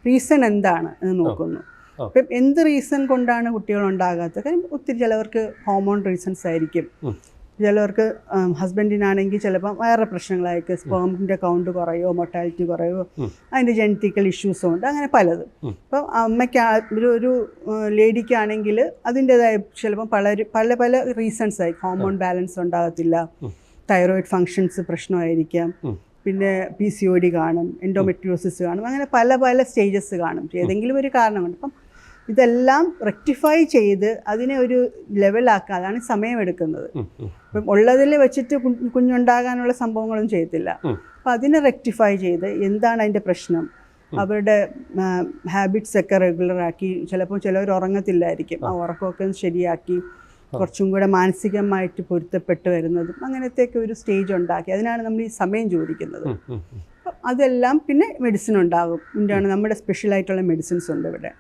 Reason എന്താണ് എന്ന് നോക്കുന്നു. ഇപ്പം എന്ത് റീസൺ കൊണ്ടാണ് കുട്ടികൾ ഉണ്ടാകാത്തത്? കാര്യം ഒത്തിരി ചിലവർക്ക് ഹോർമോൺ റീസൺസ് ആയിരിക്കും, ചിലവർക്ക് ഹസ്ബൻഡിനാണെങ്കിൽ ചിലപ്പം വേറെ പ്രശ്നങ്ങളായിരിക്കും, സ്പേമിൻ്റെ കൗണ്ട് കുറയോ മൊർട്ടാലിറ്റി കുറയോ, അതിൻ്റെ ജനറ്റിക്കൽ ഇഷ്യൂസും ഉണ്ട്, അങ്ങനെ പലതും. അപ്പം അമ്മയ്ക്ക് ഒരു ലേഡിക്കാണെങ്കിൽ അതിൻ്റെതായ ചിലപ്പം പല പല റീസൺസ് ആയിരിക്കും. ഹോർമോൺ ബാലൻസ് ഉണ്ടാകത്തില്ല, തൈറോയിഡ് ഫങ്ഷൻസ് പ്രശ്നമായിരിക്കാം, പിന്നെ PCOD കാണും, എൻഡോമെട്രിയോസിസ് കാണും, അങ്ങനെ പല പല സ്റ്റേജസ് കാണും. ഏതെങ്കിലും ഒരു കാരണമുണ്ട്. അപ്പം ഇതെല്ലാം റെക്ടിഫൈ ചെയ്ത് അതിനെ ഒരു ലെവലാക്കുക, അതാണ് സമയമെടുക്കുന്നത്. ഇപ്പം ഉള്ളതിൽ വെച്ചിട്ട് കുഞ്ഞുണ്ടാകാനുള്ള സംഭവങ്ങളൊന്നും ചെയ്യത്തില്ല. അപ്പം അതിനെ റെക്ടിഫൈ ചെയ്ത് എന്താണ് അതിൻ്റെ പ്രശ്നം, അവരുടെ ഹാബിറ്റ്സ് ഒക്കെ റെഗുലറാക്കി, ചിലപ്പോൾ ചിലവർ ഉറങ്ങത്തില്ലായിരിക്കും, ആ ഉറക്കമൊക്കെ ശരിയാക്കി കുറച്ചും കൂടെ മാനസികമായിട്ട് പൊരുത്തപ്പെട്ട് വരുന്നതും അങ്ങനത്തെയൊക്കെ ഒരു സ്റ്റേജ് ഉണ്ടാക്കി, അതിനാണ് നമ്മൾ ഈ സമയം ചോദിക്കുന്നത്. അപ്പം അതെല്ലാം പിന്നെ മെഡിസിൻ ഉണ്ടാകും. നമ്മുടെ സ്പെഷ്യലായിട്ടുള്ള മെഡിസിൻസ് ഉണ്ട് ഇവിടെ.